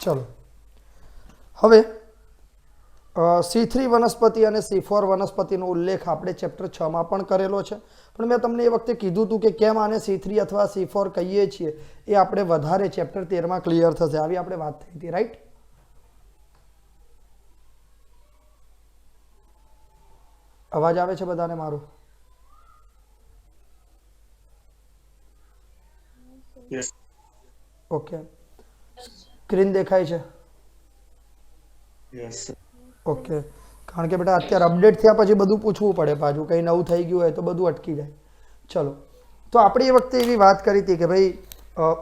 चलो हवे C3 वनस्पति और C4 वनस्पति उल्लेख आपणे चैप्टर 6 में पण करेलो छे, पण मैं तमने ए वखते कीधुं हतुं कि केम आने C3 अथवा C4 कहीए छीए ए आपणे वधारे चैप्टर 13 में क्लियर थशे। आवी आपणे वात थई हती, राइट? अवाज आवे छे बधाने मारो? यस ओके, स्क्रीन देखाय छे? यस ओके, कारण के बेटा अत्यारे अपडेट थया पछी बधुं पूछवुं पड़े, पाछुं कंई नवुं थई गयुं होय तो बधुं अटकी जाय। चलो, तो आपणे ए वखते एवी वात करी हती के भाई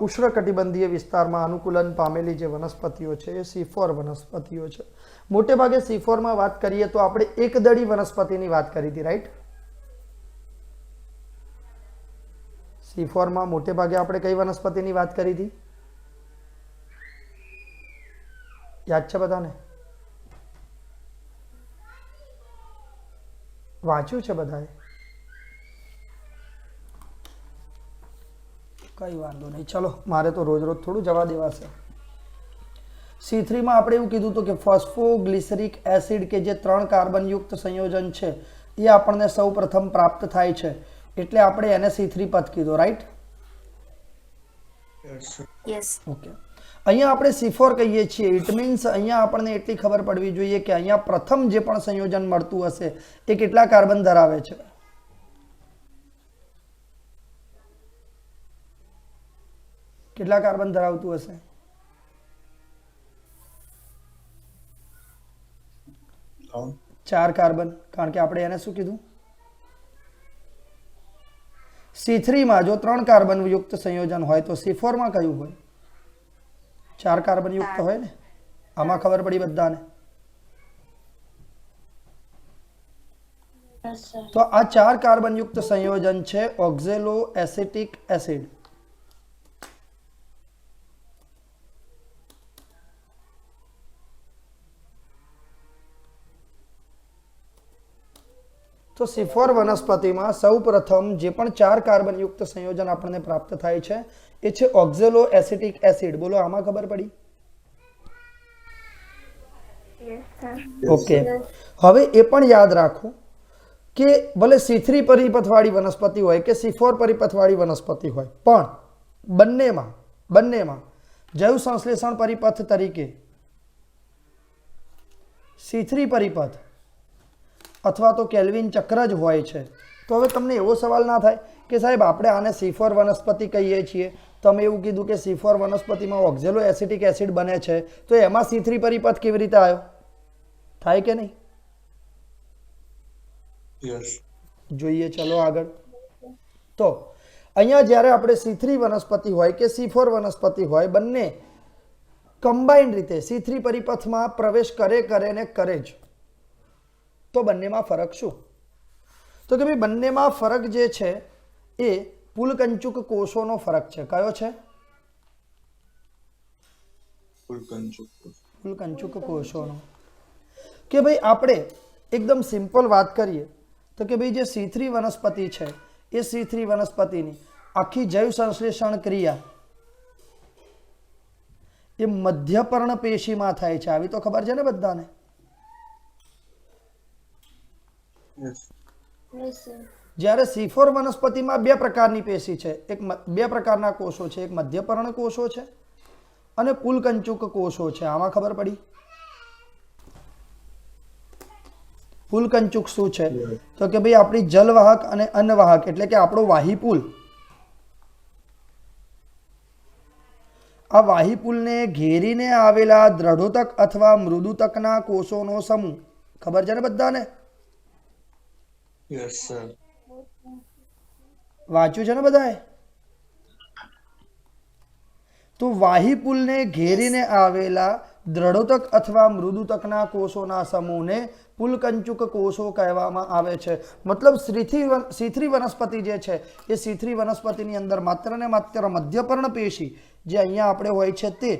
उष्णकटिबंधीय विस्तारमां अनुकूलन पामेली जे वनस्पतिओ छे ए C4 वनस्पतिओ छे। मोटे भागे C4 में बात करिए तो आपणे एकदળી वनस्पतिनी बात करी थी, राइट? C4 में मोटे भागे आपणे कई वनस्पतिनी बात करी थी? याद छे बधाने? वांच्युं छे बधाए? कई वांधो नहीं, चलो मारे तो रोज रोज थोड़ू जवा देवाशे। C3 में आपणे एवुं कीधुं तो कि फॉस्फोग्लिसरिक एसिड के जे 3 कार्बन युक्त संयोजन छे ए आपणे सौ प्रथम प्राप्त थाय छे, एटले आपणे एने C3 पद कीधो, राइट? यस ओके, अहींया आपणे C4 कहीए छीए। इट मीन्स अहींया आपणे एटली खबर पड़वी जोईए कि अहींया प्रथम जे पण संयोजन मळतुं हशे ए केटला कार्बन धरावे छे। केटला कार्बन धरावतुं हशे? 4 कार्बन, कारण के आपणे एने शुं कीधुं? C3 में जो 3 कार्बन युक्त संयोजन होय तो C4 में कयुं होय? 4 कार्बन युक्त होय ने? आमां खबर पड़ी बधाने? तो आ 4 कार्बन युक्त संयोजन छे ऑक्जेलो एसिटिक एसिड। तो C4 वनस्पति में सौ प्रथम जे पण 4 कार्बन युक्त संयोजन आपने प्राप्त थाय छे ए छे ऑक्जेलो एसिटिक एसिड। बोलो आमा खबर पड़ी? ओके, हवे ए पण याद राखो कि भले C3 परिपथवाड़ी वनस्पति होय के C4 परिपथवाड़ी वनस्पति होय, पण बंनेमां जैव संश्लेषण परिपथ तरीके C3 परिपथ अथवा तो केल्विन चक्र ज होय छे। तो हवे तमने एवो सवाल ना थाय कि साहेब आपणे आने C4 वनस्पति कहीए छीए, तमे एवुं कीधुं कि C4 वनस्पति में ऑक्जेलो एसिटिक एसिड बने छे तो एमां C3 परिपथ केवी रीते आव्यो? थाय के नहीं? यस जोईए, चलो आगळ। तो अहींया ज्यारे आपणे C3 वनस्पति होय के C4 वनस्पति होय बंने कम्बाइंड रीते C3 परिपथ में प्रवेश करे ने करे ज, तो बंने में फरक शू? तो कि भाई बंने में फरक जे छे ए पुलकंचुक कोषोनो फरक छे। कयो छे? पुलकंचुक कोषोनो। कि भाई आपणे एकदम सिंपल बात करिए तो कि भाई जे C3 वनस्पति छे ए C3 वनस्पतिनी आखी जैव संश्लेषण क्रिया ए मध्यपर्ण पेशी में थाय छे। आवी तो खबर छे ने बधाने? ज्यारे C4 वनस्पति में 2 प्रकारनी पेशी छे, एक 2 प्रकारना कोषो छे, एक मध्यपर्ण कोषो छे अने पुलकंचुक कोषो छे। आमां खबर पड़ी? पुलकंचुक शुं छे? तो कि भाई आपणी जलवाहक अने अन्नवाहक एटले के आपणो वाहीपुल, आ वाहीपुलने घेरीने आवेला दृढोतक अथवा मृदुतकना कोषोनो समूह। खबर छे ने बधाने? यस सर वाच्युं छे ने बधाए? तो वाहीपुलने घेरीने आवेला दृढोतक अथवा मृदुतकना कोषोना समूहने पुलकंचुक कोषो कहेवामां आवे छे। मतलब C3 वनस्पति जे छे ए C3 वनस्पतिनी अंदर मात्र ने मात्र मध्यपर्ण पेशी जे अहींया आपणे होय छे ते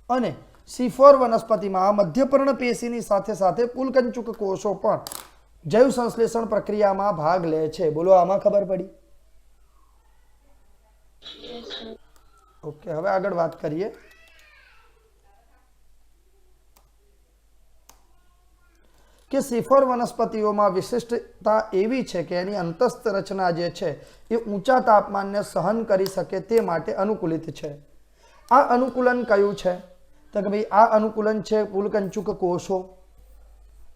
अने C4 वनस्पति में आ मध्यपर्ण पेशीनी साथे साथे पुलकंचुक कोषो पण जैव संश्लेषण प्रक्रिया में भाग ले छे। बोलो आमा खबर पड़ी? ओके, हवे आगळ बात करिए। કે C4 વનસ્પતિઓમાં વિશિષ્ટતા એવી છે કે એની અંતસ્થ રચના જે છે એ ઊંચા તાપમાનને સહન કરી શકે તે માટે અનુકૂલિત છે. આ અનુકૂલન કયું છે? તો કે ભાઈ આ અનુકૂલન છે પુલકંચુક કોષો.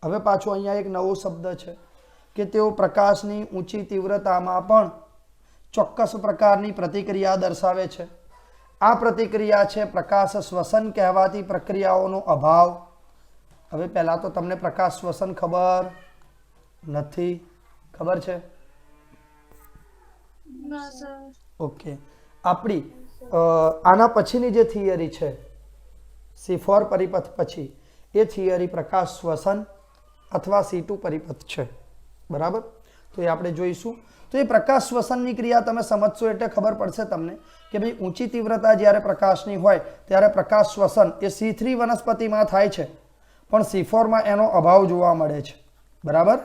હવે પાછો અહીંયા એક નવો શબ્દ છે કે તેઓ પ્રકાશની ઊંચી તીવ્રતામાં પણ ચોક્કસ પ્રકારની પ્રતિક્રિયા દર્શાવે છે. આ પ્રતિક્રિયા છે પ્રકાશ શ્વસન કહેવાતી પ્રક્રિયાઓનો અભાવ. હવે પહેલા તો તમને પ્રકાશ શ્વસન ખબર નથી, ખબર છે? ઓકે, આપણી આના પછીની જે થિયરી છે C4 પરિપથ પછી, એ થિયરી પ્રકાશ શ્વસન અથવા C2 પરિપથ છે. બરાબર, તો એ આપણે જોઈશું. તો એ પ્રકાશ શ્વસનની ક્રિયા તમે સમજશો એટલે ખબર પડશે તમને કે ભાઈ ઊંચી તીવ્રતા જ્યારે પ્રકાશની હોય ત્યારે પ્રકાશ શ્વસન એ C3 વનસ્પતિમાં થાય છે, પણ C4 માં એનો અભાવ જોવા મળે છે. બરાબર,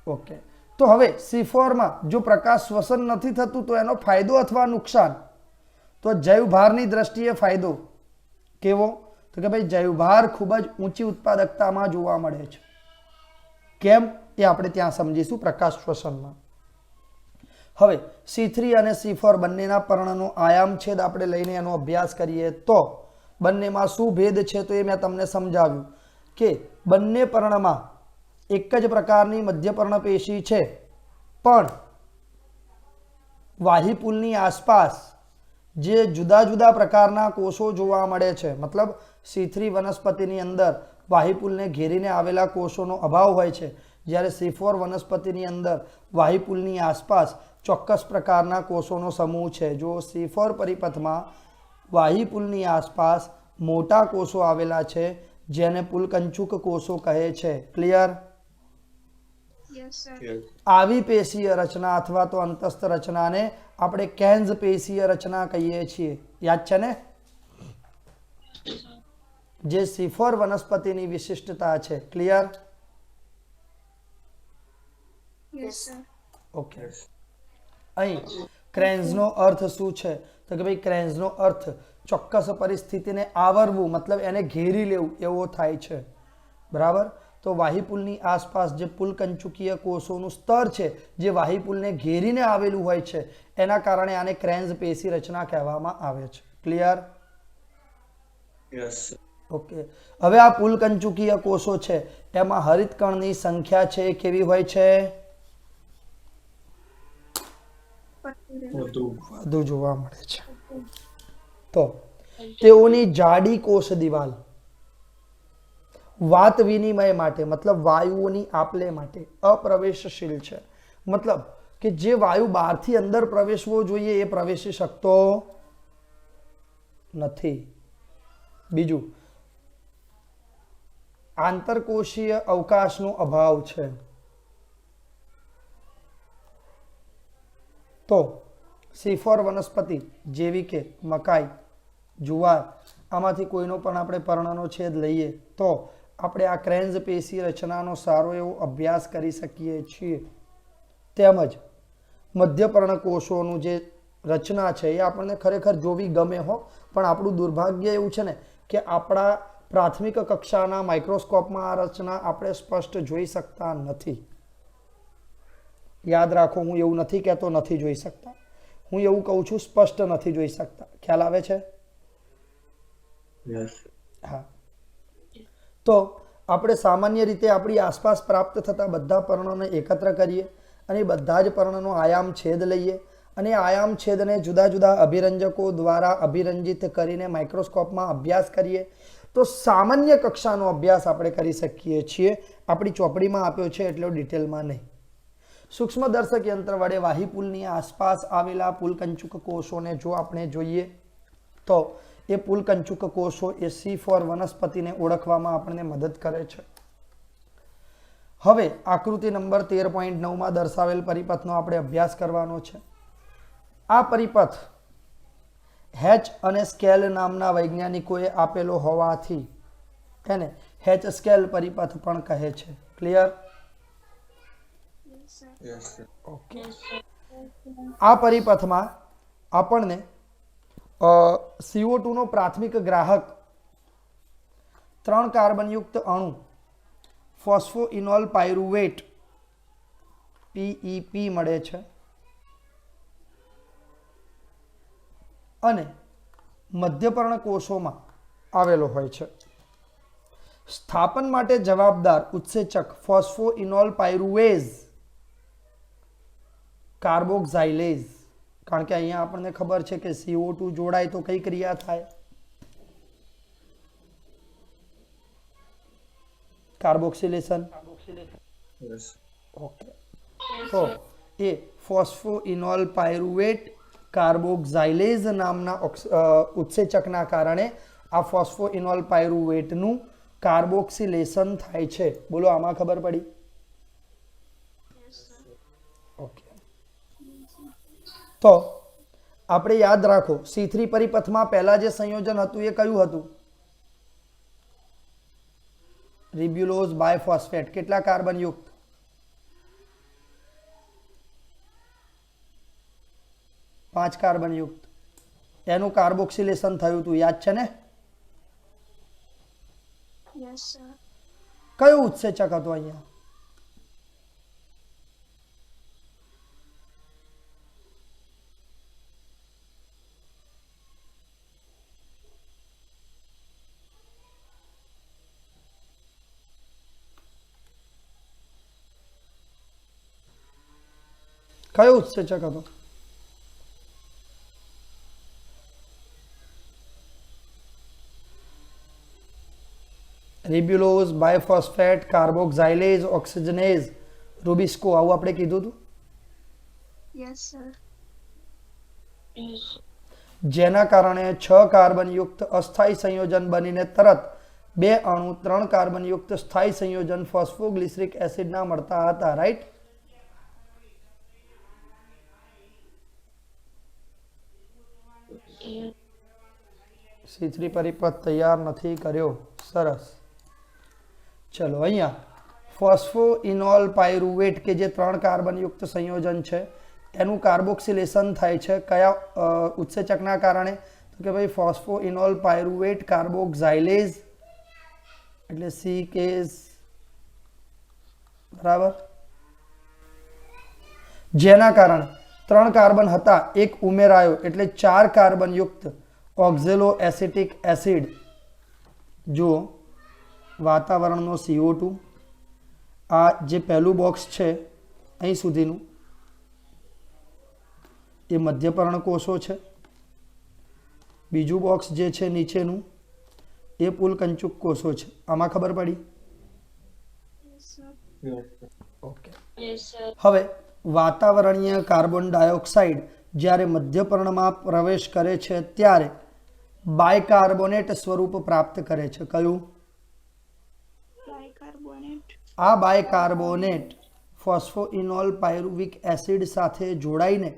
ઓકે. તો હવે C4 માં જો પ્રકાશ શ્વસન નથી થતું તો એનો ફાયદો અથવા નુકસાન? તો જૈવભારની દ્રષ્ટિએ ફાયદો કેવો? તો કે ભાઈ જૈવભાર ખૂબ જ ઊંચી ઉત્પાદકતામાં જોવા મળે છે. કેમ એ આપણે ત્યાં સમજીશું પ્રકાશ શ્વસનમાં. હવે C3 અને C4 બંનેના પર્ણનો આયામ છેદ આપણે લઈને એનો અભ્યાસ કરીએ તો બંનેમાં શું ભેદ છે તો એ મેં તમને સમજાવ્યું કે બંને પર્ણમાં એક જ પ્રકારની મધ્યપર્ણ પેશી છે, પણ વાહિપુલની આસપાસ જે જુદા જુદા પ્રકારના કોષો જોવા મળે છે, મતલબ C3 વનસ્પતિની અંદર વાહિપુલને ઘેરીને આવેલા કોષોનો અભાવ હોય છે, જ્યારે C4 વનસ્પતિની અંદર વાહિપુલની આસપાસ ચોક્કસ પ્રકારના કોષોનો સમૂહ છે. જો C4 પરિપથમાં વાહિપુલની આસપાસ મોટા કોષો આવેલા છે જેને પુલકંચુક કોષો કહે છે. ક્લિયર? આવી પેશીય રચના અથવા તો અંતસ્થ રચનાને આપણે કેન્ઝ પેશીય રચના કહીએ છીએ. યાદ છે ને? જે C4 વનસ્પતિની વિશિષ્ટતા છે. ક્લિયર? ઓકે. અહીં ક્રેન્ઝનો અર્થ શું છે તો કે ભાઈ ક્રેન્ઝનો અર્થ ચોક્કસ પરિસ્થિતિને આવરવું, મતલબ એને ઘેરી લેવું એવો થાય છે. બરાબર, તો વાહિપુલની આસપાસ જે પુલકંચુકીય કોષોનું સ્તર છે જે વાહિપુલને ઘેરીને આવેલું હોય છે એના કારણે આને ક્રેન્ઝ પેશી રચના કહેવામાં આવે છે. ક્લિયર? યસ. ઓકે. હવે આ પુલકંચુકીય કોષો છે એમાં હરિતકણની સંખ્યા છે એ કેવી હોય છે? વધુ જોવા મળે છે. તો તેઓની જાડી કોષ દિવાલ વાત વિનિમય માટે, મતલબ વાયુઓની આપલે માટે અપ્રવેશશીલ છે. મતલબ કે જે વાયુ બહારથી અંદર પ્રવેશવો જોઈએ એ પ્રવેશી શકતો નથી. બીજું, આંતરકોષીય અવકાશનો અભાવ છે. તો C4 વનસ્પતિ જેવી કે મકાઈ, જુવાર, આમાંથી કોઈનો પણ આપણે પર્ણનો છેદ લઈએ તો આપણે આ ક્રેન્ઝ પેશી રચનાનો સારો એવો અભ્યાસ કરી શકીએ છીએ. તેમજ મધ્યપર્ણ કોષોનું જે રચના છે એ આપણને ખરેખર જોવી ગમે હો, પણ આપણું દુર્ભાગ્ય એવું છે ને કે આપણા પ્રાથમિક કક્ષાના માઇક્રોસ્કોપમાં આ રચના આપણે સ્પષ્ટ જોઈ શકતા નથી. યાદ રાખો, હું એવું નથી કહેતો નથી જોઈ શકતા, હું એવું કહું છું સ્પષ્ટ નથી જોઈ શકતા. ખ્યાલ આવે છે? હા. તો આપણે સામાન્ય રીતે આપણી આસપાસ પ્રાપ્ત થતા બધા પર્ણોને એકત્ર કરીએ અને બધા જ પર્ણનો આયામ છેદ લઈએ અને આયામ છેદને જુદા જુદા અભિરંજકો દ્વારા અભિરંજિત કરીને માઇક્રોસ્કોપમાં અભ્યાસ કરીએ તો સામાન્ય કક્ષાનો અભ્યાસ આપણે કરી શકીએ છીએ. આપણી ચોપડીમાં આપ્યો છે એટલો ડિટેલમાં નહીં. સૂક્ષ્મદર્શક યંત્ર વડે વાહિપુલની આસપાસ આવેલા પુલકંચુક કોષોને જો આપણે જોઈએ તો એ પુલકંચુક કોષો એ C4 વનસ્પતિને ઓળખવામાં આપણને મદદ કરે છે. હવે આકૃતિ નંબર 13.9માં દર્શાવેલ પરિપથનો આપણે અભ્યાસ કરવાનો છે. આ પરિપથ હેચ અને સ્કેલ નામના વૈજ્ઞાનિકોએ આપેલો હોવાથી તેને હેચ સ્કેલ પરિપથ પણ કહે છે. ક્લિયર? ઓકે. આ પરિપથમાં આપણને CO2 નો પ્રાથમિક ગ્રાહક 3 કાર્બનયુક્ત અણુ ફોસ્ફોઇનોલ પાયરુવેટ PEP મળે છે અને મધ્યપર્ણ કોષોમાં આવેલો હોય છે. સ્થાપન માટે જવાબદાર ઉત્સેચક ફોસ્ફોઇનોલ પાયરુવેઝ કાર્બોક્સાઇલેઝ. કારણ કે અહીંયા આપણને ખબર છે કે CO2 જોડાય તો કઈ ક્રિયા થાય? કાર્બોક્સિલેશન. Yes. ઓકે, તો એ ફોસ્ફોઇનોલ પાયરુવેટ કાર્બોક્સાઇલેઝ નામના ઉત્સેચકના કારણે આ ફોસ્ફોઇનોલ પાયરુવેટનું કાર્બોક્સિલેશન થાય છે. બોલો, આમાં ખબર પડી? ઓકે, તો આપણે યાદ રાખો C3 પરિપથમાં પહેલા જે સંયોજન હતું એ કયું હતું? Ribulose biphosphate. કેટલા કાર્બન યુક્ત? 5 કાર્બન યુક્ત. એનું કાર્બોક્સિલેશન થયું હતું, યાદ છે ને? Yes, sir. કયો ઉત્સેચક હતો અહીંયા? કયો ઉત્સેચક હતો? રિબ્યુલોઝ બાયફોસ્ફેટ કાર્બોક્સાઇલેઝ ઓક્સિજનેઝ રૂબિસ્કો, આવું આપણે કીધું હતું. Yes, sir. Yes. જેના કારણે 6 કાર્બન યુક્ત અસ્થાયી સંયોજન બનીને તરત 2 અણુ 3 કાર્બન યુક્ત સ્થાયી સંયોજન ફોસ્ફોગ્લિસરિક એસિડના મળતા હતા. રાઈટ? C3 પરિપથ તૈયાર નથી કર્યો. સરસ. ચલો, અહીંયા ફોસ્ફોઇનોલ પાયરુવેટ કે જે 3 કાર્બન યુક્ત સંયોજન છે એનું કાર્બોક્સિલેશન થાય છે કયા ઉત્સેચકના કારણે? તો કે ભાઈ ફોસ્ફોઇનોલ પાયરુવેટ કાર્બોક્સાઇલેઝ એટલે C કેસ, બરાબર. જેના કારણે 3 કાર્બન હતા, એક ઉમેરાયો એટલે 4 કાર્બન યુક્ત ઓક્ઝેલો એસિટિક એસિડ. જુઓ, વાતાવરણનો CO2, આ જે પહેલું બોક્સ છે અહીં સુધીનું એ મધ્યપર્ણ કોષો છે. બીજું બોક્સ જે છે નીચેનું એ પુલકંચુક કોષો છે. આમાં ખબર પડી? Yes, sir. Yes. Okay. Yes, sir. હવે વાતાવરણીય કાર્બન ડાયોક્સાઇડ જ્યારે મધ્યપર્ણમાં પ્રવેશ કરે છે ત્યારે બાયકાર્બોનેટ સ્વરૂપ પ્રાપ્ત કરે છે. કયું? Bicarbonate. આ બાયકાર્બોનેટ ફોસ્ફોઇનોલ પાયરુવિક એસિડ સાથે જોડાઈને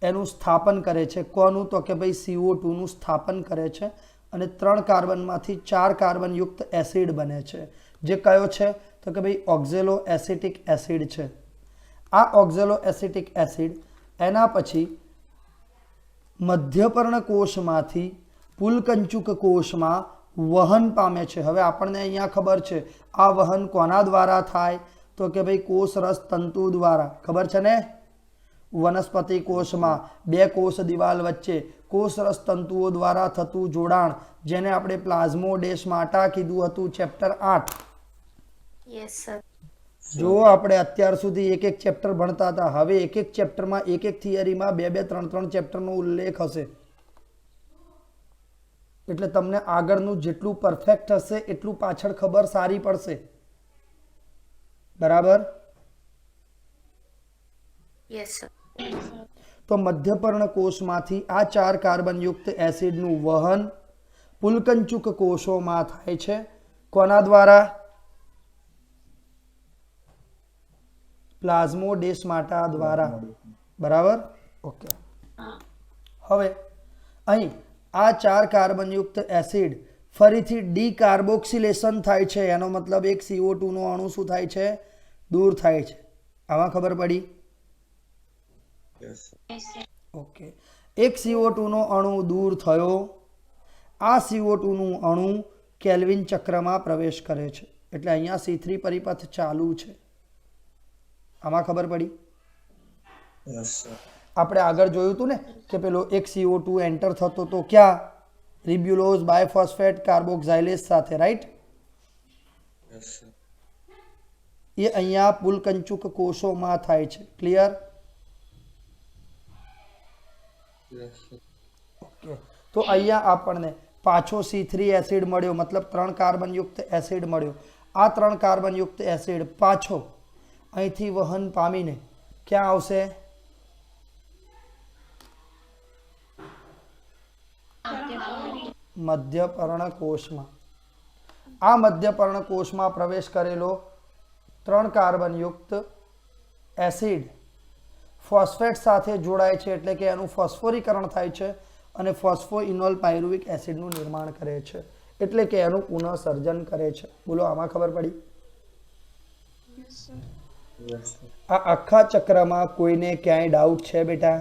એનું સ્થાપન કરે છે. કોનું? તો કે ભાઈ CO2 નું સ્થાપન કરે છે અને 3 કાર્બનમાંથી 4 કાર્બન યુક્ત એસિડ બને છે. જે કયો છે? તો કે ભાઈ ઓક્ઝેલો એસિટિક એસિડ છે. આ ઓક્ઝેલો એસિટિક એસિડ એના પછી મધ્યપર્ણ કોષમાંથી પુલકંચુક કોષમાં વહન પામે છે. હવે આપણને અહીંયા ખબર છે આ વહન કોના દ્વારા થાય? તો કે ભાઈ કોષ રસ તંતુ દ્વારા. ખબર છે ને? વનસ્પતિ કોષમાં 2 કોષ દિવાલ વચ્ચે કોષ રસ તંતુઓ દ્વારા થતું જોડાણ, જેને આપણે પ્લાઝ્મોડેસ્માટા કીધું હતું ચેપ્ટર 8. Yes, sir. જો આપણે અત્યાર સુધી એક ચેપ્ટર ભણતા હતા, હવે એક ચેપ્ટરમાં એક થિયરીમાં 2 3 ચેપ્ટરનો ઉલ્લેખ હશે. એટલે તમને આગળનું જેટલું પરફેક્ટ હશે એટલું પાછળ ખબર સારી પડશે. બરાબર? Yes, sir. તો મધ્યપર્ણ કોષમાંથી આ 4 કાર્બન યુક્ત એસિડનું વહન પુલકંચુક કોષોમાં થાય છે. કોના દ્વારા? પ્લાઝ્મોડેસ્માટા દ્વારા. બરાબર? ઓકે. હવે અહીં આ 4 કાર્બન યુક્ત એસિડ ફરીથી ડીકાર્બોક્સિલેશન થાય છે. એનો મતલબ એક CO2 નો અણુ શું થાય છે? દૂર થાય છે. આમાં ખબર પડી? Yes. Yes, sir. ઓકે. એક CO2 નો અણુ દૂર થયો. આ CO2 નું અણુ કેલ્વિન ચક્રમાં પ્રવેશ કરે છે. એટલે અહીંયા C3 પરિપથ ચાલુ છે. આમાં ખબર પડી? Yes, sir. આપણે આગળ જોયું હતું ને કે પેલો એક CO2 એન્ટર થતો તો ક્યાં? રિબ્યુલોઝ બાયફોસ્ફેટ કાર્બોક્સાઇલેઝ સાથે, રાઈટ? Yes, sir. એ અહીંયા પુલકંચુક કોષોમાં થાય છે. ક્લિયર? Yes, sir. ઓકે. તો અહીંયા આપણને પાછો C3 એસિડ મળ્યો, મતલબ 3 કાર્બનયુક્ત એસિડ મળ્યો. આ 3 કાર્બનયુક્ત એસિડ પાછો અહીંથી વહન પામીને ક્યાં આવશે? મધ્યપર્ણ કોષમાં. આ મધ્યપર્ણ કોષમાં પ્રવેશ કરેલો 3 કાર્બનયુક્ત એસિડ ફોસ્ફેટ સાથે જોડાય છે, એટલે કે એનું ફોસ્ફોરીકરણ થાય છે અને ફોસ્ફોઇનોલ પાયરુવિક એસિડનું નિર્માણ કરે છે, એટલે કે એનું પુનઃસર્જન કરે છે. બોલો, આમાં ખબર પડી? Yes, sir. Yes, sir. આ આખા ચક્રમાં કોઈને ક્યાંય ડાઉટ છે બેટા?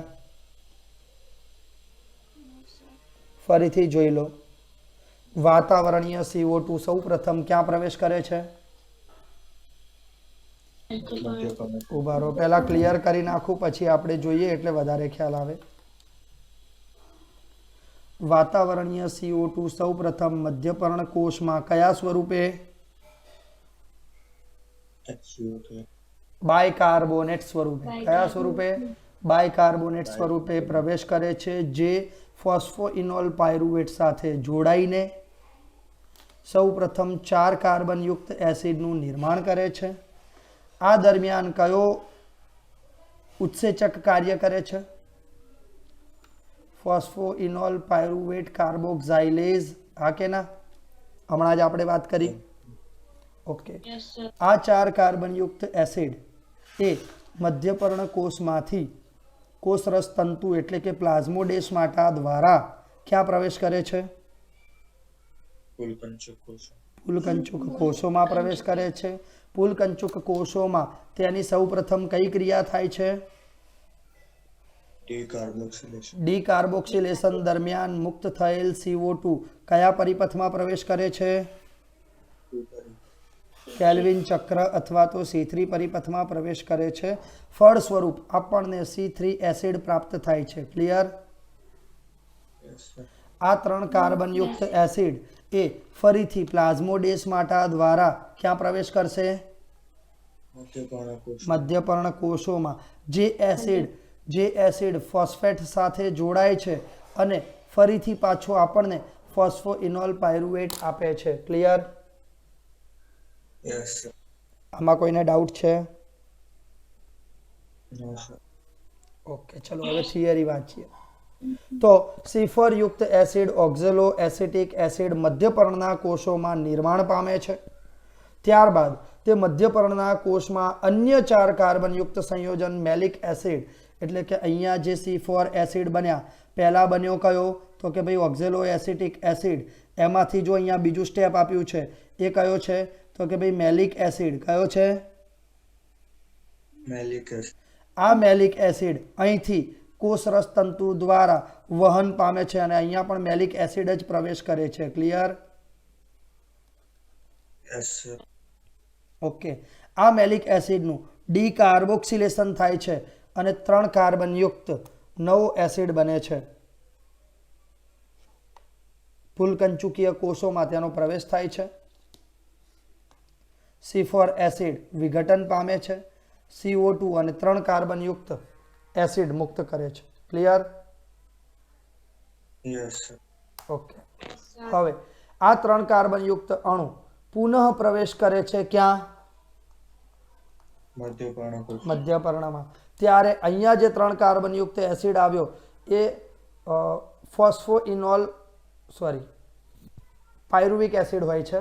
ફરીથી જોઈ લો. વાતાવરણીય CO2 સૌ પ્રથમ ક્યાં પ્રવેશ કરે છે? મધ્યપર્ણ. ઉભા રહો, પહેલા ક્લિયર કરી નાખું, પછી આપણે જોઈએ એટલે વધારે ખ્યાલ આવે. વાતાવરણીય CO2 સૌ પ્રથમ મધ્યપર્ણ કોષમાં કયા સ્વરૂપે? HCO2. બાયકાર્બોનેટ સ્વરૂપે. કયા સ્વરૂપે? બાયકાર્બોનેટ સ્વરૂપે પ્રવેશ કરે છે, જે ફોસ્ફોઇનોલ પાયરુવેટ સાથે જોડાઈને સૌ પ્રથમ 4 કાર્બનયુક્ત એસિડનું નિર્માણ કરે છે. આ દરમિયાન કયો ઉત્સેચક કાર્ય કરે છે? ફોસ્ફોઇનોલ પાયરુવેટ કાર્બોક્સાઇલેઝ. હા કે ના? હમણાં જ આપણે વાત કરી. ઓકે. Yes, sir. આ 4 કાર્બનયુક્ત એસિડ એ મધ્યપર્ણ કોષમાંથી કોષરસ તંતુ એટલે કે પ્લાઝ્મોડેસ્માટા દ્વારા ક્યાં પ્રવેશ કરે છે? પુલકંચુક કોષો. પુલકંચુક કોષોમાં પ્રવેશ કરે છે. પુલકંચુક કોષોમાં તેની સૌપ્રથમ કઈ ક્રિયા થાય છે? Decarboxylation. ડીકાર્બોક્સિલેશન દરમિયાન મુક્ત થયેલ CO2 કયા પરિપથમાં પ્રવેશ કરે છે? કેલ્વિન ચક્ર અથવા તો C3 પરિપથમાં પ્રવેશ કરે છે. ફળ સ્વરૂપ આપણને C3 એસિડ પ્રાપ્ત થાય છે. ક્લિયર? Yes, sir. આ 3 કાર્બનયુક્ત એસિડ એ ફરીથી પ્લાઝ્મોડેસ્માટા દ્વારા ક્યાં પ્રવેશ કરશે? મધ્યપર્ણ કોષ. મધ્યપર્ણ કોષોમાં. જે એસિડ ફોસ્ફેટ સાથે જોડાય છે અને ફરીથી પાછો આપણને ફોસ્ફોઇનોલ પાયરુવેટ આપે છે. ક્લિયર? Yes, sir. આમાં કોઈને ડાઉટ છે? No, sir. ઓકે, ચલો હવે થિયરી વાંચીએ. તો સલ્ફર યુક્ત એસિડ ઓક્ઝેલો એસિટિક એસિડ મધ્યપર્ણના કોષોમાં નિર્માણ પામે છે. ત્યારબાદ તે મધ્યપર્ણના કોષમાં અન્ય 4 કાર્બનયુક્ત સંયોજન મેલિક એસિડ, એટલે કે અહીંયા જે C4 એસિડ બન્યા, પહેલા બન્યો કયો? તો કે ભાઈ ઓક્ઝેલો એસિટિક એસિડ. એમાંથી જો અહીંયા બીજું સ્ટેપ આપ્યું છે એ કયો છે? તો કે ભાઈ મેલિક એસિડ. કયો છે? Malic acid. આ મેલિક એસિડ અહીંથી કોષરસ તંતુ દ્વારા વહન પામે છે અને અહીંયા પણ મેલિક એસિડ જ પ્રવેશ કરે છે. ક્લિયર? Yes, sir. ઓકે. આ મેલિક એસિડનું ડીકાર્બોક્સિલેશન થાય છે અને 3 કાર્બનયુક્ત નવો એસિડ બને છે. પુલકંચુકીય કોષોમાં તેનો પ્રવેશ થાય છે. C4 એસિડ વિઘટન પામે છે. CO2 અને 3 કાર્બનયુક્ત એસિડ મુક્ત કરે છે. ક્લિયર? Yes, sir. ઓકે. હવે આ 3 કાર્બનયુક્ત અણુ પુનઃ પ્રવેશ કરે છે ક્યાં? મધ્યપર્ણ કોષ. મધ્યપર્ણમાં. ત્યારે અહીંયા જે 3 કાર્બનયુક્ત એસિડ આવ્યો એ ફોસ્ફોઇનોલ પાયરુવિક એસિડ હોય છે,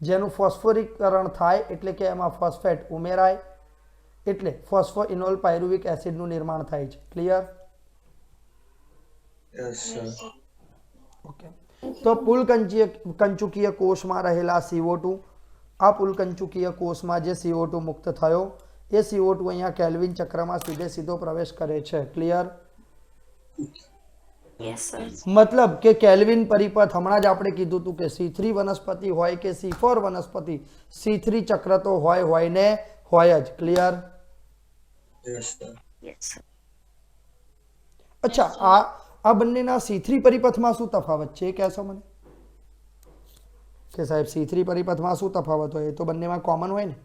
જેનું ફોસ્ફોરીકરણ થાય એટલે કે એમાં ફોસ્ફેટ ઉમેરાય એટલે ફોસ્ફોઇનોલ પાયરુવિક એસિડનું નિર્માણ થાય છે. ક્લિયર? Yes, sir. ઓકે. તો પુલકંચુકીય કોષમાં રહેલા CO2, આ પુલકંચુકીય કોષમાં જે CO2 મુક્ત થયો એ CO2 અહીંયા કેલ્વિન ચક્રમાં સીધો પ્રવેશ કરે છે. ક્લિયર? Yes, sir. મતલબ કે કેલ્વિન પરિપથ હમણાં જ આપણે કીધું હતું કે C3 વનસ્પતિ હોય કે C4 વનસ્પતિ, C3 ચક્ર તો હોય ને હોય જ. Clear? Yes, sir. Yes, sir. અચ્છા, આ બંનેના C3 પરિપથમાં શું તફાવત છે એ કહેશો મને? કે સાહેબ C3 પરિપથમાં શું તફાવત હોય? એ તો બંનેમાં કોમન હોય ને?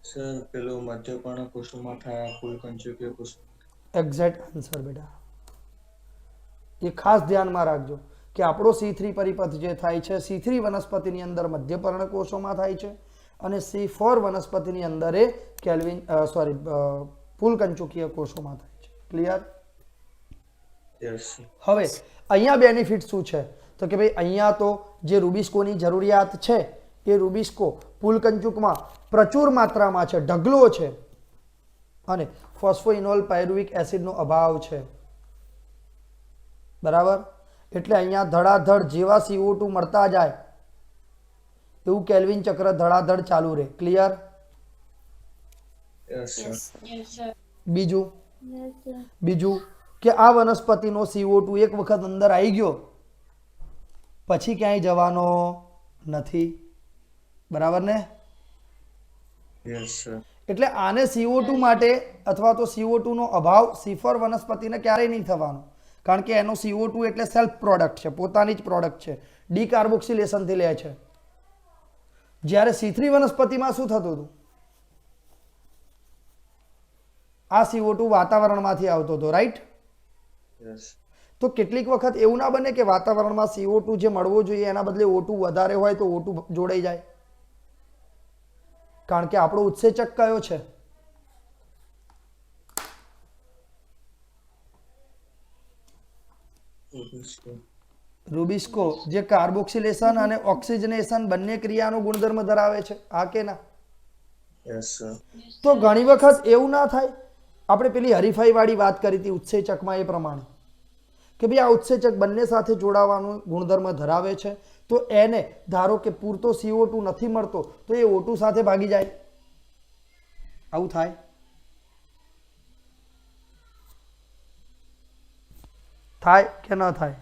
સર પેલું મધ્યપર્ણ કોષોમાં થાય, ફૂલકંચુકીય કોષો. એક્ઝેક્ટ આન્સર બેટા. એ ખાસ ધ્યાનમાં રાખજો કે આપણો C3 પરિપથ જે થાય છે C3 વનસ્પતિની અંદર મધ્યપર્ણ કોષોમાં થાય છે અને C4 વનસ્પતિની અંદર એ ફૂલકંચુકીય કોષોમાં થાય છે. ક્લિયર? Yes, sir. હવે અહીંયા બેનિફિટ શું છે? તો કે ભાઈ અહીંયા તો જે રૂબિસ્કોની જરૂરિયાત છે એ રૂબિસ્કો ફૂલકંચુકમાં પ્રચુર માત્રામાં છે, ઢગલો છે, અને ફોસ્ફોઇનોલ પાયરુવિક એસિડનો અભાવ છે. બરાબર? એટલે અહીંયા ધડાધડ જેવા CO2 મળતા જાય એવું કેલ્વિન ચક્ર ધડાધડ ચાલુ રહે. Clear? Yes, sir. Yes, sir. બીજું કે આ વનસ્પતિનો CO2 એક વખત અંદર આવી ગયો પછી ક્યાંય જવાનો નથી. બરાબર ને? Yes, sir. એટલે આને CO2 માટે અથવા તો CO2 નો અભાવ C4 વનસ્પતિને ક્યારેય નહીં થવાનો, કારણ કે એનો CO2 એટલે સેલ્ફ પ્રોડક્ટ છે, પોતાની જ પ્રોડક્ટ છે, ડીકાર્બોક્સિલેશનથી લે છે. જ્યારે C3 વનસ્પતિમાં શું થતું હતું? આ CO2 વાતાવરણમાંથી આવતો હતો, રાઈટ? Yes. તો કેટલીક વખત એવું ના બને કે વાતાવરણમાં CO2 જે મળવો જોઈએ એના બદલે O2 વધારે હોય તો O2 જોડાઈ જાય? કારણ કે આપણો ઉત્સેચક કયો છે? Rubisco. રૂબિસ્કો, જે કાર્બોક્સિલેશન અને ઓક્સિજનેશન બંને ક્રિયાનો ગુણધર્મ ધરાવે છે. આ કે ના? Yes, sir. તો ઘણી વખત એવું ના થાય, આપણે પેલી હરીફાઈ વાળી વાત કરી હતી ઉત્સેચકમાં એ પ્રમાણે કે ભાઈ આ ઉત્સેચક બંને સાથે જોડાવાનો ગુણધર્મ ધરાવે છે, તો એને ધારો કે પૂરતો CO2 નથી મળતો તો એ O2 સાથે ભાગી જાય. આવું થાય? થાય કે ન થાય?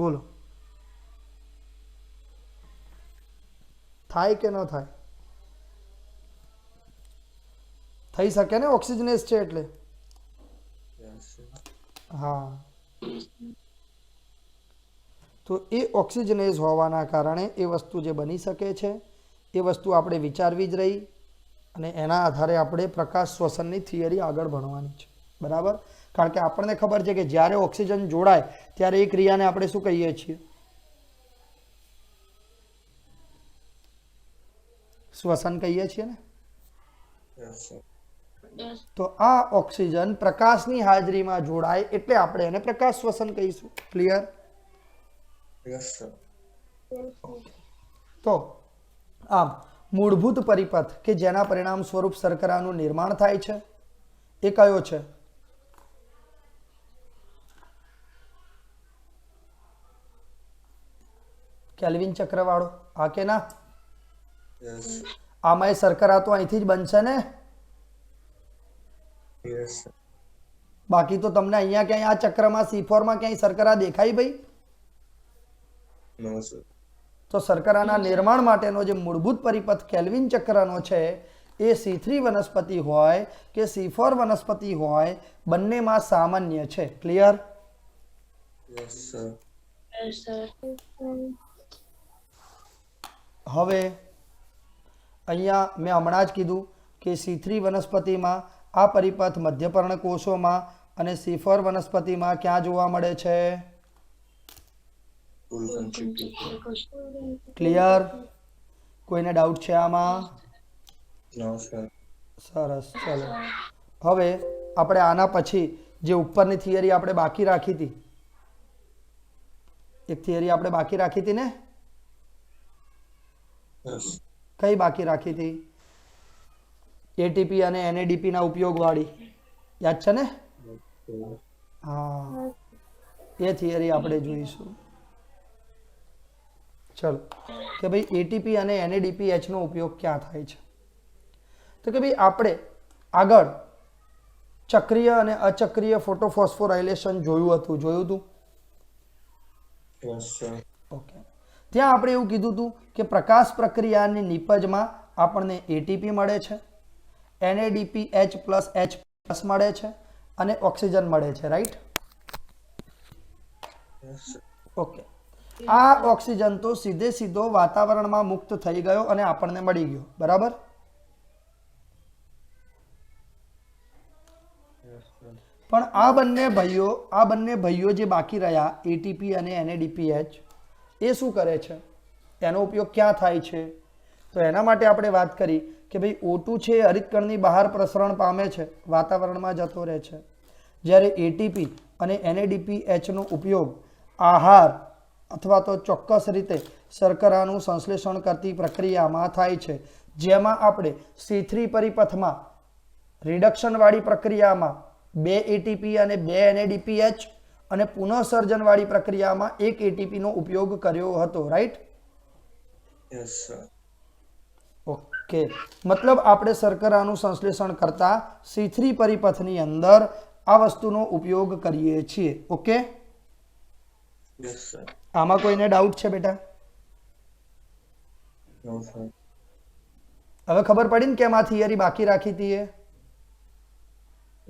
બોલો, થાય કે ન થાય? થઈ શકે ને, ઓક્સિજનેસ છે એટલે. Yes, sir. હા, તો એ ઓક્સિજનેઝ હોવાના કારણે એ વસ્તુ જે બની શકે છે એ વસ્તુ આપણે વિચારવી જ રહી, અને એના આધારે આપણે પ્રકાશ શ્વસનની થિયરી આગળ ભણવાની છે. બરાબર? કારણ કે આપણને ખબર છે કે જ્યારે ઓક્સિજન જોડાય ત્યારે એ ક્રિયાને આપણે શું કહીએ છીએ? શ્વસન કહીએ છીએ ને. Yes, sir. તો આ ઓક્સિજન પ્રકાશની હાજરીમાં જોડાય એટલે આપણે એને પ્રકાશ શ્વસન કહીશું. ક્લિયર? Yes, sir. તો આમ મૂળભૂત પરિપથ કે જેના પરિણામ સ્વરૂપ શર્કરાનું નિર્માણ થાય છે એ કયો છે? કેલ્વિન ચક્રવાળો. આ કે ના? Yes. આમાં શર્કરા તો અહીંથી જ બનશે ને. Yes, sir. બાકી તો તમને અહીંયા ક્યાંય આ ચક્રમાં C4 માં ક્યાંય શર્કરા દેખાય ભાઈ? No, sir. તો શર્કરાના નિર્માણ માટેનો જે મૂળભૂત પરિપથ કેલ્વિન ચક્રનો છે એ C3 વનસ્પતિ હોય કે C4 વનસ્પતિ હોય બંનેમાં સામાન્ય છે. Clear? Yes, sir. Yes, sir. હવે અહીંયા મેં હમણાં જ કીધું કે C3 વનસ્પતિમાં આ પરિપથ મધ્યપર્ણ કોષોમાં અને C4 વનસ્પતિમાં ક્યાં જોવા મળે છે? ફૂલકંચુકીય. ક્લિયર? કોઈને ડાઉટ છે આમાં? No, sir. સરસ. ચલો હવે આપણે આના પછી જે ઉપરની થિયરી આપણે બાકી રાખી હતી, એક થિયરી આપણે બાકી રાખી હતી ને? Yes. કઈ બાકી રાખી હતી? ATP અને NADP ના ઉપયોગ વાળી. યાદ છે ને? Okay. હા, એ થિયરી આપણે જોઈશું. ચલો કે ભાઈ ATP અને NADPH નો ઉપયોગ ક્યાં થાય છે? તો કે ભાઈ આપણે આગળ ચક્રીય અને અચક્રીય ફોટોફોસ્ફોરાયલેશન જોયું હતું. Yes, sir. ઓકે, ત્યાં આપણે એવું કીધું હતું કે પ્રકાશ પ્રક્રિયાની નિપજમાં આપણને એટીપી મળે છે, NADPH પ્લસ H પ્લસ મળે છે અને ઓક્સિજન મળે છે, રાઈટ? Yes, sir. ઓકે, આ ઓક્સિજન તો સીધો વાતાવરણમાં મુક્ત થઈ ગયો અને આપણને મળી ગયો, બરાબર? Yes, sir. પણ આ બંને ભાઈઓ જે બાકી રહ્યા એટીપી અને NADPH એ શું કરે છે, એનો ઉપયોગ ક્યાં થાય છે? તો એના માટે આપણે વાત કરી કે ભાઈ O2 છે એ હરિતકણની બહાર પ્રસરણ પામે છે, વાતાવરણમાં જતો રહે છે, જ્યારે એટીપી અને NADPH નો ઉપયોગ આહાર અથવા તો ચોક્કસ રીતે શર્કરાનું સંશ્લેષણ કરતી પ્રક્રિયામાં થાય છે, જેમાં આપણે C3 પરિપથમાં રિડક્શન વાળી પ્રક્રિયામાં 2 એટીપી અને 2 NADPH અને પુનઃસર્જન વાળી પ્રક્રિયામાં 1 એટીપી નો ઉપયોગ કર્યો હતો, રાઈટ? Yes, sir. ઓકે, મતલબ આપણે શર્કરાનું સંશ્લેષણ કરતા C3 પરિપથની અંદર આ વસ્તુનો ઉપયોગ કરીએ છીએ. Okay, Yes, sir. આમાં કોઈને ડાઉટ છે બેટા? No, sir. હવે ખબર પડી ને કેમ આ થિયરી બાકી રાખી હતી એ?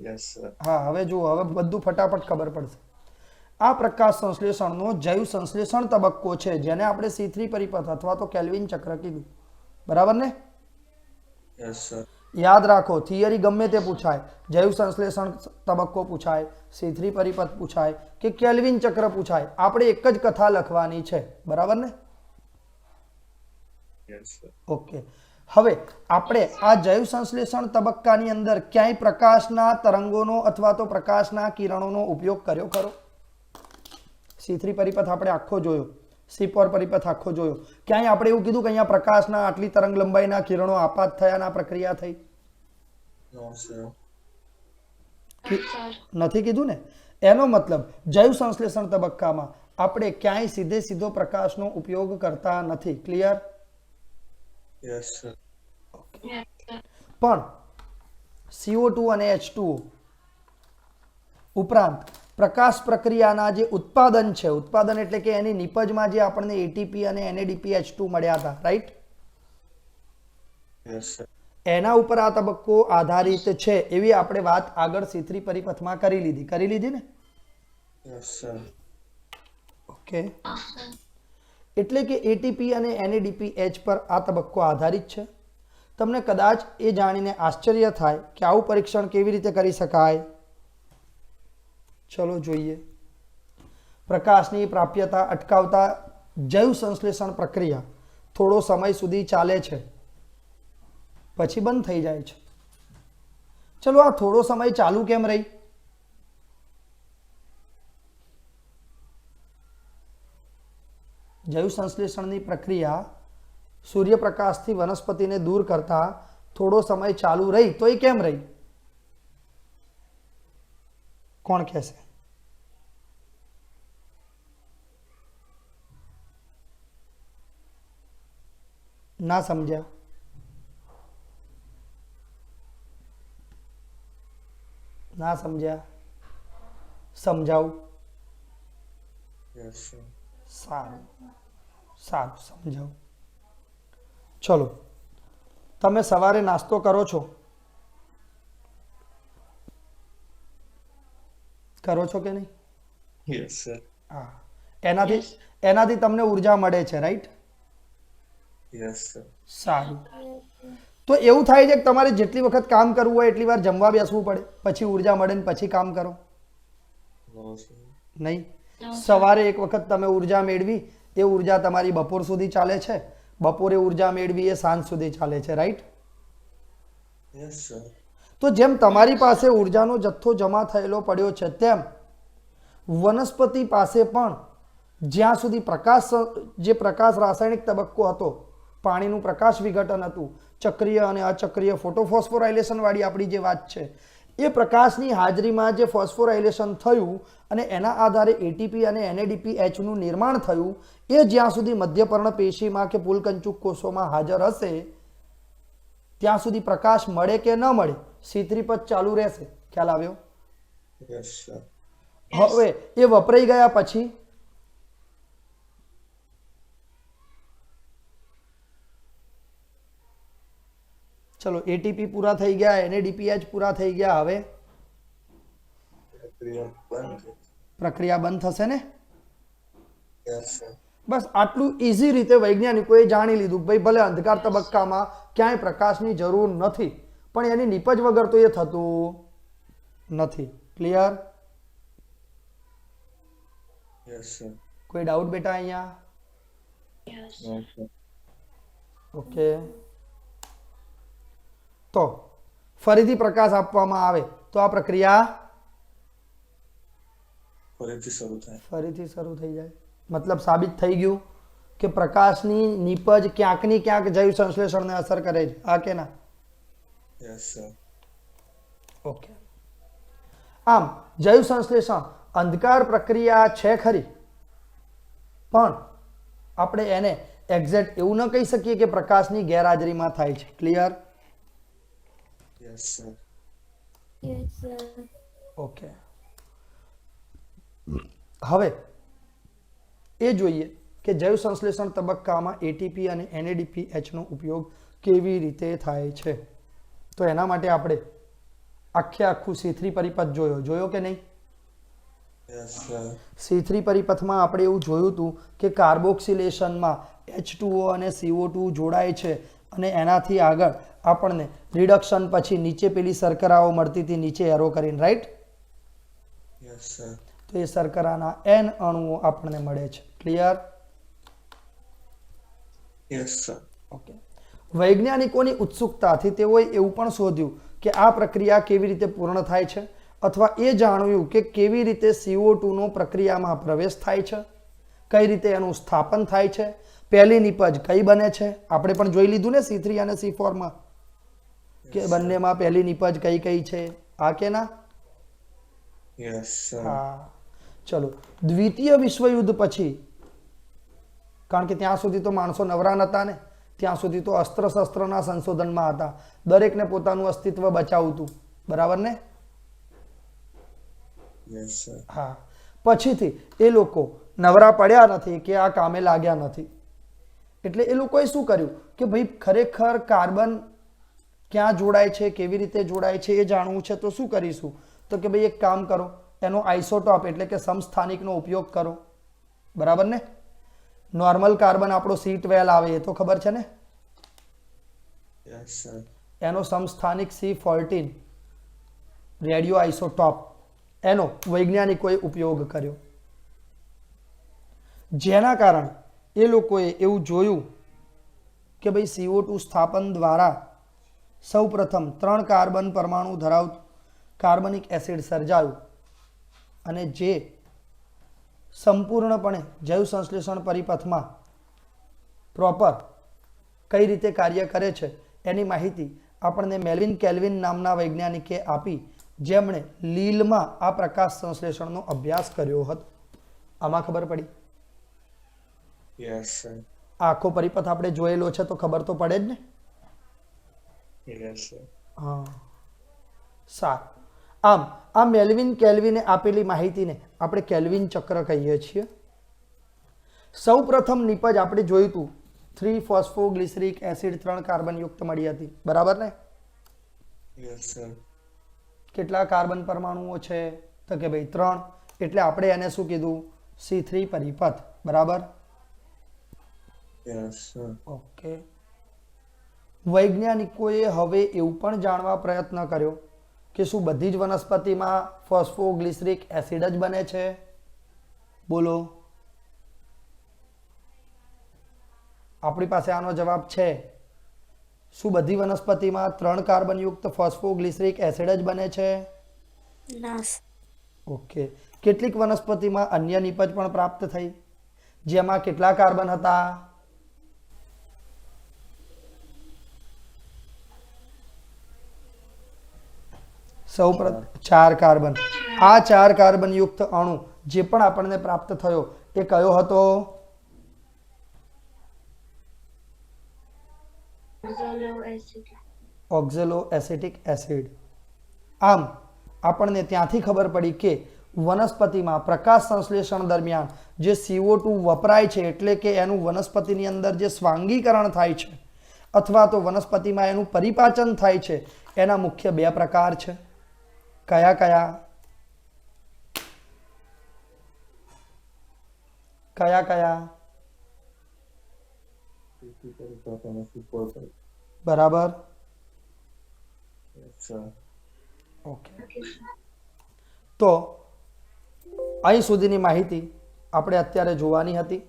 Yes, sir. હા, હવે જુઓ, હવે બધું ફટાફટ ખબર પડશે. આ પ્રકાશ સંશ્લેષણનો જૈવ સંશ્લેષણ તબક્કો છે, જેને આપણે C3 પરિપથ અથવા તો કેલ્વિન ચક્ર કીધું, બરાબર ને? Yes, sir. યાદ રાખો, થિયરી ગમે તે પૂછાય, જૈવ સંશ્લેષણ તબક્કો પૂછાય, C3 પરિપથ પૂછાય કે કેલ્વિન ચક્ર પૂછાય, આપણે એક જ કથા લખવાની છે, બરાબર ને? Yes, sir. ઓકે, હવે આપણે આ જૈવ સંશ્લેષણ તબક્કાની અંદર ક્યાંય પ્રકાશના તરંગોનો અથવા તો પ્રકાશના કિરણોનો ઉપયોગ કર્યો ખરો? C3 પરિપથ આપણે આખો જોયો, C4 પરિપથ આખો જોયો, ક્યાંય આપણે એવું કીધું કે અહીંયા પ્રકાશના આટલી તરંગ લંબાઈના કિરણો આપાત થયા અને આ પ્રક્રિયા થઈ? No, sir. નથી કીધું ને? એનો મતલબ જૈવ સંશ્લેષણ તબક્કામાં આપણે ક્યાંય સીધો પ્રકાશનો ઉપયોગ કરતા નથી. Clear? Yes, sir. Yes, sir. પણ CO2 અને H2O ઉપરાંત પ્રકાશ પ્રક્રિયાના જે ઉત્પાદન છે, ઉત્પાદન એટલે કે એની નિપજમાં જે આપણને એટીપી અને NADPH2 મળ્યા હતા, રાઈટ? Yes, sir. એના ઉપર આ તબક્કો આધારિત છે એવી આપણે વાત આગળ C3 પરિપથમાં કરી લીધી ને? Yes, sir. ઓકે, એટલે કે એટીપી અને NADPH પર આ તબક્કો આધારિત છે. તમને કદાચ એ જાણીને આશ્ચર્ય થાય કે આવું પરીક્ષણ કેવી રીતે કરી શકાય. ચલો જોઈએ. પ્રકાશની પ્રાપ્યતા અટકાવતા જૈવ સંશ્લેષણ પ્રક્રિયા થોડો સમય સુધી ચાલે છે, પછી બંધ થઈ જાય છે. ચલો, આ થોડો સમય ચાલુ કેમ રહી? જૈવ સંશ્લેષણની પ્રક્રિયા સૂર્યપ્રકાશથી વનસ્પતિને દૂર કરતા થોડો સમય ચાલુ રહી, તો એ કેમ રહી? કોણ કહેશે? ના સમજ્યા? ના સમજ્યા? સમજાવું? Yes, sir. સારું સારું, સમજાવું. ચલો, તમે સવારે નાસ્તો કરો છો? કરો છો કે નહીં? Yes, sir. હા, એનાથી તમને ઉર્જા મળે છે, રાઈટ? Yes, sir. સારું. તો એવું થાય છે કે તમારે જેટલી વખત કામ કરવું હોય એટલી વાર જમવા બેસવું પડે, પછી ઉર્જા મળે ને પછી કામ કરો? No, sir. નહીં. સવારે એક વખત તમે ઉર્જા મેળવી, એ ઉર્જા તમારી બપોર સુધી ચાલે છે, બપોરે ઉર્જા મેળવી એ સાંજ સુધી ચાલે છે, રાઈટ? Yes, sir. તો જેમ તમારી પાસે ઉર્જાનો જથ્થો જમા થયેલો પડ્યો છે, તેમ વનસ્પતિ પાસે પણ જ્યાં સુધી પ્રકાશ રાસાયણિક તબક્કો હતો, પાણીનું પ્રકાશ વિઘટન હતું, ચક્રીય અને અચક્રીય ફોટોફોસ્ફોરાયલેશન વાળી આપણી જે વાત છે, એ પ્રકાશની હાજરીમાં જે ફોસ્ફોરાયલેશન થયું અને એના આધારે એટીપી અને NADPH નું નિર્માણ થયું, એ જ્યાં સુધી મધ્યપર્ણ પેશીમાં કે પુલકંચુક કોષોમાં હાજર હશે ત્યાં સુધી પ્રકાશ મળે કે ન મળે C3 પદ ચાલુ રહેશે. ખ્યાલ આવ્યો? Yes sir. હવે એ વપરાઈ ગયા પછી ચલો એટીપી પૂરા થઈ ગયા, NADPH પૂરા થઈ ગયા. હવે પ્રક્રિયા બંધ થશે ને? Yes sir. બસ આટલું ઇઝી રીતે વૈજ્ઞાનિકોએ જાણી લીધું કે ભાઈ ભલે અંધકાર તબક્કામાં ક્યાંય પ્રકાશની જરૂર નથી, પણ એની નીપજ વગર તો એ થતું નથી. ક્લિયર? Yes sir. કોઈ ડાઉટ બેટા અહીંયા? Yes. નો સર. ઓકે. તો ફરીથી પ્રકાશ આપવામાં આવે તો આ પ્રક્રિયા ફરીથી શરૂ થાય. ફરીથી શરૂ થઈ જાય. મતલબ સાબિત થઈ ગયું કે પ્રકાશની નીપજ ક્યાંકની ક્યાંક જૈવ સંશ્લેષણને અસર કરે છે. આ કે ના? Yes sir. ઓકે. આમ જૈવ સંશ્લેષણ અંધકાર પ્રક્રિયા છે ખરી, પણ આપણે એને એક્ઝેક્ટ એવું ન કહી શકીએ કે પ્રકાશની ગેરહાજરીમાં થાય છે. Clear? Yes sir. Yes, sir. Okay. હવે એ જોઈએ કે જૈવ સંશ્લેષણ તબક્કામાં એટીપી અને NADPH નો ઉપયોગ કેવી રીતે થાય છે. તો એના માટે આપણે આખું C3 પરિપથ જોયો કે નહીં? Yes sir. C3 પરિપથમાં આપણે એવું જોયું હતું કે કાર્બોક્સિલેશનમાં H2O અને CO2 જોડાય છે અને એનાથી આગળ આપણને રિડક્શન પછી નીચે પેલી શર્કરાઓ મળતી હતી, નીચે એરો કરીને, રાઈટ? Yes sir. તો એ શર્કરાના N અણુઓ આપણને મળે છે. ક્લિયર? Yes sir. ઓકે. વૈજ્ઞાનિકોની ઉત્સુકતાથી તેઓએ એવું પણ શોધ્યું કે આ પ્રક્રિયા કેવી રીતે પૂર્ણ થાય છે, અથવા એ જાણ્યું કે કેવી રીતે CO2 નો પ્રક્રિયામાં પ્રવેશ થાય છે, કઈ રીતે એનું સ્થાપન થાય છે, પહેલી નીપજ કઈ બને છે. આપણે પણ જોઈ લીધું ને C3 અને C4 માં કે બંનેમાં પહેલી નીપજ કઈ કઈ છે. આ કે ના? Yes sir. હા. ચલો દ્વિતીય વિશ્વયુદ્ધ પછી, કારણ કે ત્યાં સુધી તો માણસો નવરા નતા ને, ત્યાં સુધી તો અસ્ત્ર શસ્ત્રના સંશોધનમાં હતા, દરેકને પોતાનું અસ્તિત્વ બચાવવું હતું. બરાબર ને? Yes sir. હા. પછીથી એ લોકો નવરા પડ્યા નથી કે આ કામે લાગ્યા નથી, એટલે એ લોકોએ શું કર્યું કે ભાઈ ખરેખર કાર્બન ક્યાં જોડાય છે, કેવી રીતે જોડાય છે એ જાણવું છે. તો શું કરીશું? તો કે ભાઈ એક કામ કરો, એનો આઇસોટોપ એટલે કે સમસ્થાનિકનો ઉપયોગ કરો. બરાબર ને? નોર્મલ કાર્બન આપણો C12 આવે એ તો ખબર છે ને? Yes sir. એનો સમસ્થાનિક C14 રેડિયો આઇસોટોપ, એનો વૈજ્ઞાનિકોએ ઉપયોગ કર્યો. જેના કારણે એ લોકોએ એવું જોયું કે ભાઈ CO2 સ્થાપન દ્વારા સૌપ્રથમ 3 કાર્બન પરમાણુ ધરાવતું કાર્બનિક એસિડ સર્જાયું, અને જે સંપૂર્ણપણે જૈવ સંશ્લેષણ પરિપથમાં પ્રોપર કઈ રીતે કાર્ય કરે છે એની માહિતી આપણને મેલ્વિન કેલ્વિન નામના વૈજ્ઞાનિકે આપી, જેમણે લીલમાં આ પ્રકાશ સંશ્લેષણનો અભ્યાસ કર્યો હતો. આમાં ખબર પડી? Yes sir. આખો પરિપથ આપણે જોયેલો છે તો ખબર તો પડે જ ને? Yes sir. હા. સારું. આમ આ મેલ્વિન કેલ્વિને આપેલી માહિતીને આપણે કેલ્વિન ચક્ર કહીએ છીએ. સૌ પ્રથમ નીપજ આપણે જોયું હતું 3-ફોસ્ફોગ્લિસરિક એસિડ 3 કાર્બન યુક્ત મળી હતી. બરાબર ને? Yes sir. કેટલા કાર્બન પરમાણુઓ છે? તો કે ભાઈ 3. એટલે આપણે એને શું કીધું? C3 પરિપથ. બરાબર? Yes sir. ઓકે. વૈજ્ઞાનિકોએ હવે એવું પણ જાણવા પ્રયત્ન કર્યો કે શું બધી જ વનસ્પતિમાં ફોસ્ફોગ્લિસરિક એસિડ જ બને છે? બોલો. આપણી પાસે આનો જવાબ છે. શું બધી વનસ્પતિમાં 3 કાર્બન યુક્ત ફોસ્ફોગ્લિસરિક એસિડ જ બને છે? ના. ઓકે. કેટલીક વનસ્પતિમાં અન્ય નીપજ પણ પ્રાપ્ત થઈ, જેમાં કેટલા કાર્બન હતા? સૌપ્રથમ 4 કાર્બન. આ 4 કાર્બન યુક્ત અણુ જે પણ આપણને પ્રાપ્ત થયો એ કયો હતો? Oxalo acid. Oxaloacetic acid. આમ આપણને ત્યાંથી ખબર પડી કે વનસ્પતિમાં પ્રકાશ સંશ્લેષણ દરમિયાન જે CO2 વપરાય છે એટલે કે એનું વનસ્પતિની અંદર જે સ્વાંગીકરણ થાય છે અથવા તો વનસ્પતિમાં એનું પરિપાચન થાય છે એના મુખ્ય બે પ્રકાર છે. કયા કયા? કયા કયા? બરાબર. ઓકે, તો અહીં સુધીની માહિતી આપણે અત્યારે જોવાની હતી.